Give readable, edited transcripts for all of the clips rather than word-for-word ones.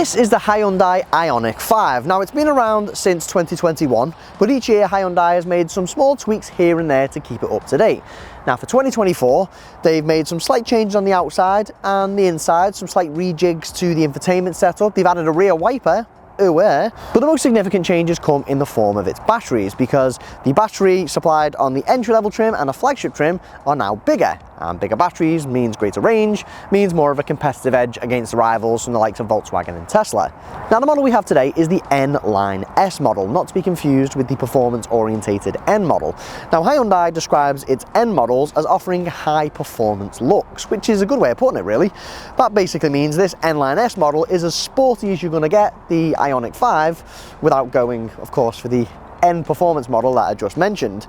This is the Hyundai Ioniq 5. Now, it's been around since 2021, but each year Hyundai has made some small tweaks here and there to keep it up to date. Now, for 2024, they've made some slight changes on the outside and the inside, some slight rejigs to the infotainment setup. They've added a rear wiper, but the most significant changes come in the form of its batteries, because the battery supplied on the entry-level trim and the flagship trim are now bigger, and bigger batteries means greater range, means more of a competitive edge against the rivals from the likes of Volkswagen and Tesla. Now, the model we have today is the N-Line S model, not to be confused with the performance-orientated N model. Now, Hyundai describes its N models as offering high-performance looks, which is a good way of putting it, really. That basically means this N-Line S model is as sporty as you're going to get the Ioniq 5 without going, of course, for the N performance model that I just mentioned.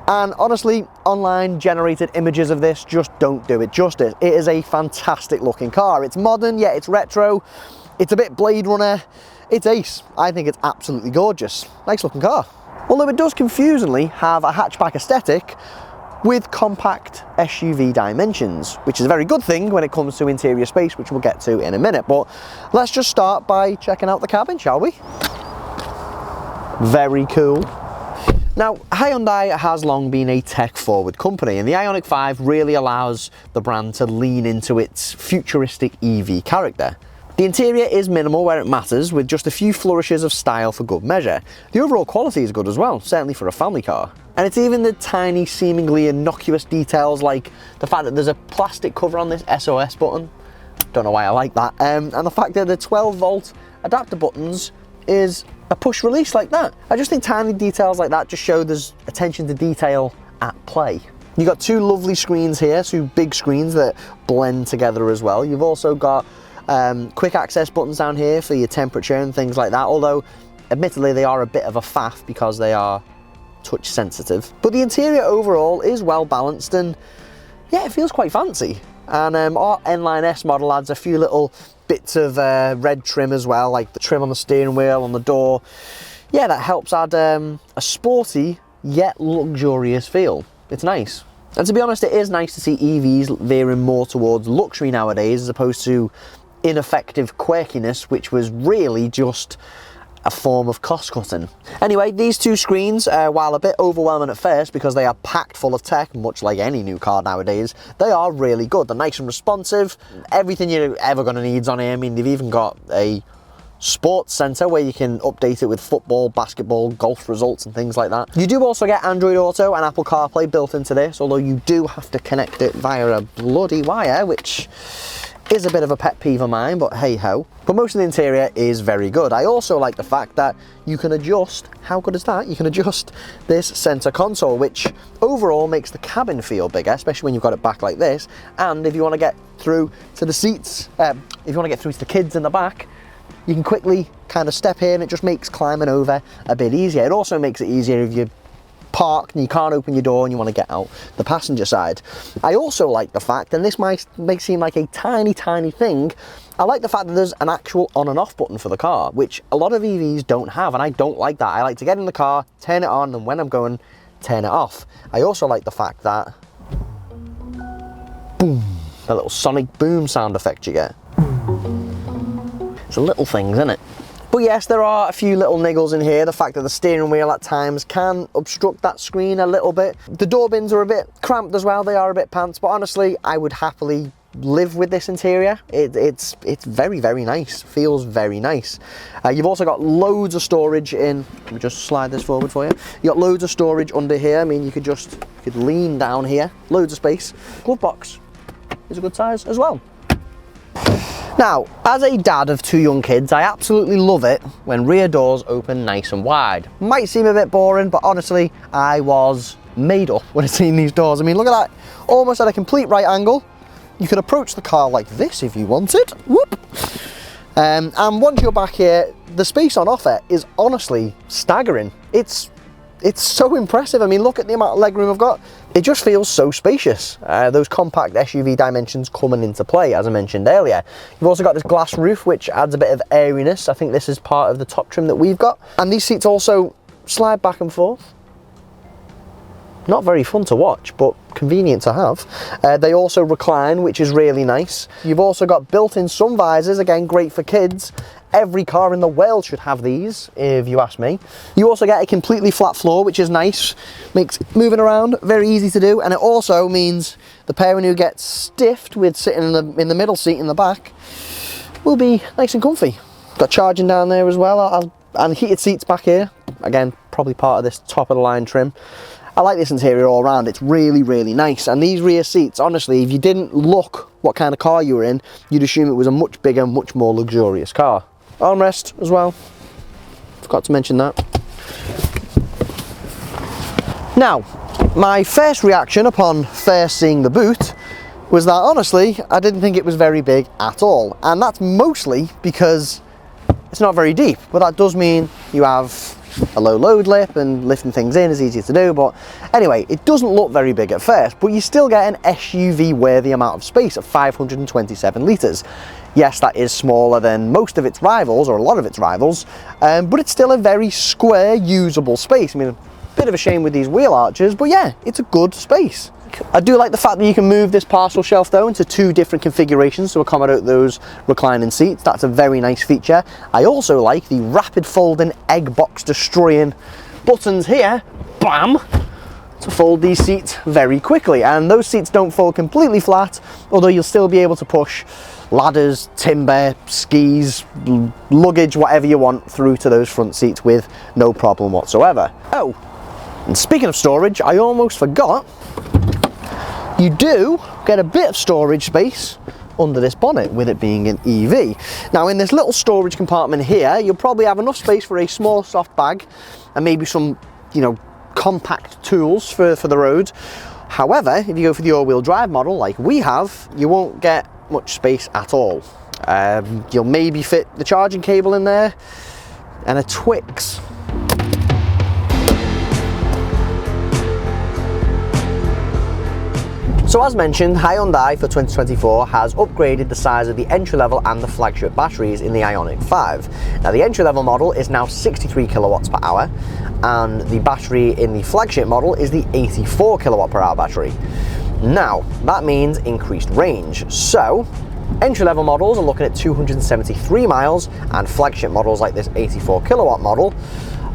And honestly, online generated images of this just don't do it justice. It is a fantastic looking car. It's modern, yet it's retro. It's a bit Blade Runner. It's ace. I think it's absolutely gorgeous. Nice looking car. Although it does confusingly have a hatchback aesthetic with compact SUV dimensions, which is a very good thing when it comes to interior space, which we'll get to in a minute. But let's just start by checking out the cabin, shall we? Very cool. Now, Hyundai has long been a tech-forward company, and the Ioniq 5 really allows the brand to lean into its futuristic EV character. The interior is minimal where it matters, with just a few flourishes of style for good measure. The overall quality is good as well, certainly for a family car. And it's even the tiny, seemingly innocuous details, like the fact that there's a plastic cover on this SOS button. Don't know why I like that. And the fact that the 12-volt adapter buttons is a push release like that. I just think tiny details like that just show there's attention to detail at play. You've got two lovely screens here, two big screens that blend together as well. You've also got quick access buttons down here for your temperature and things like that, although admittedly they are a bit of a faff because they are touch sensitive. But the interior overall is well balanced, and yeah, it feels quite fancy. And our N-Line S model adds a few little bits of red trim as well, like the trim on the steering wheel, on the door. Yeah, that helps add a sporty yet luxurious feel. It's nice. And to be honest, it is nice to see EVs veering more towards luxury nowadays as opposed to ineffective quirkiness, which was really just a form of cost cutting. Anyway, these two screens, while a bit overwhelming at first because they are packed full of tech, much like any new car nowadays, they are really good. They're nice and responsive. Everything you're ever going to need on here. I mean, they've even got a sports center where you can update it with football, basketball, golf results and things like that. You do also get Android Auto and Apple CarPlay built into this, although you do have to connect it via a bloody wire, which is a bit of a pet peeve of mine, but hey ho. But most of the interior is very good. I also like the fact that you can adjust, how good is that? You can adjust this center console, which overall makes the cabin feel bigger, especially when you've got it back like this. And if you want to get through to the seats, if you want to get through to the kids in the back, you can quickly kind of step in. It just makes climbing over a bit easier. It also makes it easier if you parked and you can't open your door and you want to get out the passenger side. I also like the fact, and this might seem like a tiny thing, I like the fact that there's an actual on and off button for the car, which a lot of EVs don't have, and I don't like that. I like to get in the car, turn it on, and when I'm going, turn it off. I also like the fact that boom, the little sonic boom sound effect you get. It's a little thing, isn't it? But yes, there are a few little niggles in here. The fact that the steering wheel at times can obstruct that screen a little bit. The door bins are a bit cramped as well. They are a bit pants, but honestly, I would happily live with this interior. It's very nice. Feels very nice. You've also got loads of storage in. Let me just slide this forward for you. You got loads of storage under here. I mean, you could lean down here. Loads of space. Glove box is a good size as well. Now, as a dad of two young kids, I absolutely love it when rear doors open nice and wide. Might seem a bit boring, but honestly, I was made up when I seen these doors. I mean, look at that, almost at a complete right angle. You could approach the car like this if you wanted. Whoop! And once you're back here, the space on offer is honestly staggering. It's so impressive. I mean, look at the amount of legroom I've got. It just feels so spacious. Those compact SUV dimensions coming into play, as I mentioned earlier. You've also got this glass roof, which adds a bit of airiness. I think this is part of the top trim that we've got. And these seats also slide back and forth. Not very fun to watch, but convenient to have. They also recline, which is really nice. You've also got built-in sun visors, again, great for kids. Every car in the world should have these, if you ask me. You also get a completely flat floor, which is nice. Makes moving around very easy to do, and it also means the parent who gets stiffed with sitting in the middle seat in the back will be nice and comfy. Got charging down there as well, and heated seats back here. Again, probably part of this top of the line trim. I like this interior all around. It's really, really nice. And these rear seats, honestly, if you didn't look what kind of car you were in, you'd assume it was a much bigger, much more luxurious car. Armrest as well. Forgot to mention that. Now, my first reaction upon first seeing the boot was that, honestly, I didn't think it was very big at all. And that's mostly because it's not very deep, but that does mean you have a low load lip and lifting things in is easier to do. But anyway, it doesn't look very big at first, but you still get an SUV worthy amount of space at 527 litres. Yes, that is smaller than most of its rivals, or a lot of its rivals, but it's still a very square, usable space. I mean, a bit of a shame with these wheel arches, but yeah, it's a good space. I do like the fact that you can move this parcel shelf though into 2 different configurations to accommodate those reclining seats. That's a very nice feature. I also like the rapid folding egg box destroying buttons here, bam, to fold these seats very quickly. And those seats don't fold completely flat, although you'll still be able to push ladders, timber, skis, luggage, whatever you want through to those front seats with no problem whatsoever. Oh, and speaking of storage, I almost forgot. You do get a bit of storage space under this bonnet with it being an EV. Now in this little storage compartment here, you'll probably have enough space for a small soft bag and maybe some, you know, compact tools for the road. However, if you go for the all-wheel drive model like we have, you won't get much space at all. You'll maybe fit the charging cable in there and a Twix. So as mentioned, Hyundai for 2024 has upgraded the size of the entry-level and the flagship batteries in the Ioniq 5. Now the entry-level model is now 63 kilowatts per hour, and the battery in the flagship model is the 84 kilowatt per hour battery. Now, that means increased range. So, entry-level models are looking at 273 miles, and flagship models like this 84 kilowatt model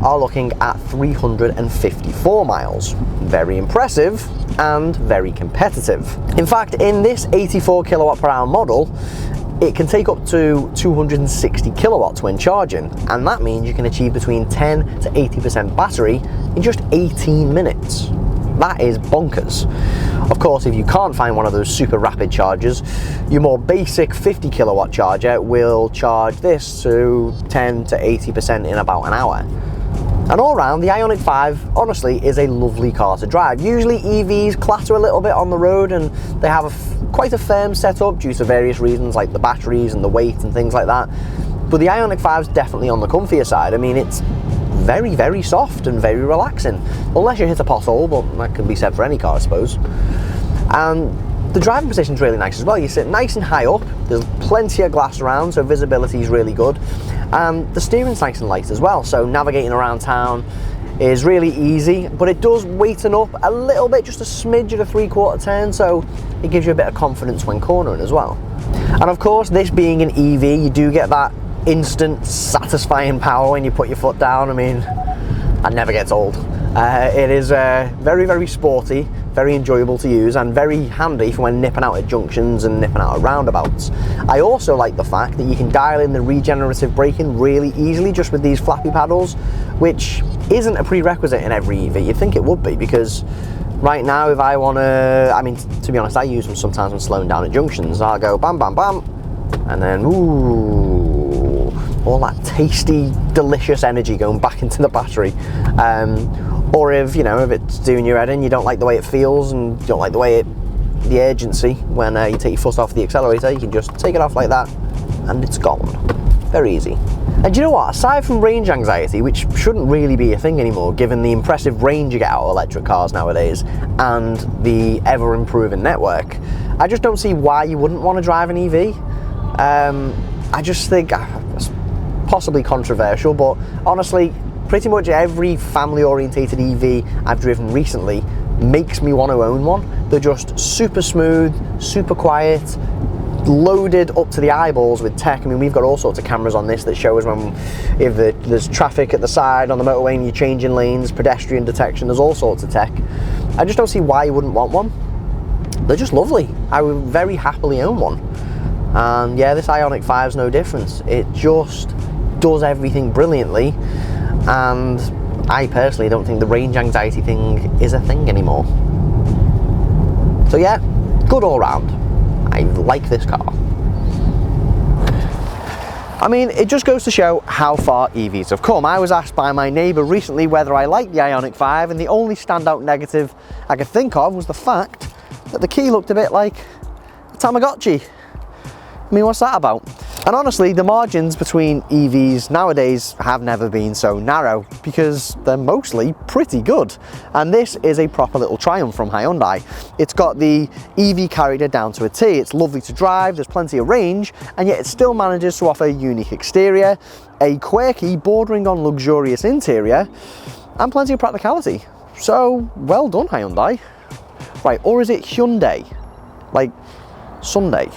are looking at 354 miles. Very impressive and very competitive. In fact, in this 84 kilowatt per hour model, it can take up to 260 kilowatts when charging, and that means you can achieve between 10 to 80% battery in just 18 minutes. That is bonkers. Of course, if you can't find one of those super rapid chargers, your more basic 50 kilowatt charger will charge this to 10 to 80% in about an hour. And all round, the Ioniq 5 honestly is a lovely car to drive. Usually EVs clatter a little bit on the road and they have quite a firm setup due to various reasons like the batteries and the weight and things like that. But the Ioniq 5 is definitely on the comfier side. I mean, it's very, very soft and very relaxing. Unless you hit a pothole, but that can be said for any car, I suppose. And the driving position is really nice as well. You sit nice and high up, there's plenty of glass around, so visibility is really good. The steering's nice and light as well, so navigating around town is really easy, but it does weighten up a little bit, just a smidge at a 3/4 turn, so it gives you a bit of confidence when cornering as well. And of course, this being an EV, you do get that instant satisfying power when you put your foot down. I mean, that never gets old. It is very, very sporty, very enjoyable to use, and very handy for when nipping out at junctions and nipping out at roundabouts. I also like the fact that you can dial in the regenerative braking really easily just with these flappy paddles, which isn't a prerequisite in every EV. You'd think it would be, because right now if I want to, I mean, to be honest, I use them sometimes when slowing down at junctions. I'll go bam, bam, bam, and then ooh, all that tasty, delicious energy going back into the battery. Or if, you know, if it's doing your head in, you don't like the way it feels and you don't like the way the urgency when you take your foot off the accelerator, you can just take it off like that and it's gone. Very easy. And do you know what? Aside from range anxiety, which shouldn't really be a thing anymore given the impressive range you get out of electric cars nowadays and the ever-improving network, I just don't see why you wouldn't want to drive an EV. I just think, it's possibly controversial, but honestly, pretty much every family-orientated EV I've driven recently makes me want to own one. They're just super smooth, super quiet, loaded up to the eyeballs with tech. I mean, we've got all sorts of cameras on this that show us when, if there's traffic at the side on the motorway and you're changing lanes, pedestrian detection, there's all sorts of tech. I just don't see why you wouldn't want one. They're just lovely. I would very happily own one. And yeah, this Ioniq 5's no difference. It just does everything brilliantly, and I personally don't think the range anxiety thing is a thing anymore. So yeah, good all round. I like this car. I mean, it just goes to show how far EVs have come. I was asked by my neighbour recently whether I liked the Ioniq 5, and the only standout negative I could think of was the fact that the key looked a bit like a Tamagotchi. I mean, what's that about? And honestly, the margins between EVs nowadays have never been so narrow, because they're mostly pretty good. And this is a proper little triumph from Hyundai. It's got the EV character down to a T. It's lovely to drive, there's plenty of range, and yet it still manages to offer a unique exterior, a quirky, bordering on luxurious interior, and plenty of practicality. So, well done, Hyundai. Right, or is it Hyundai? Like Sunday?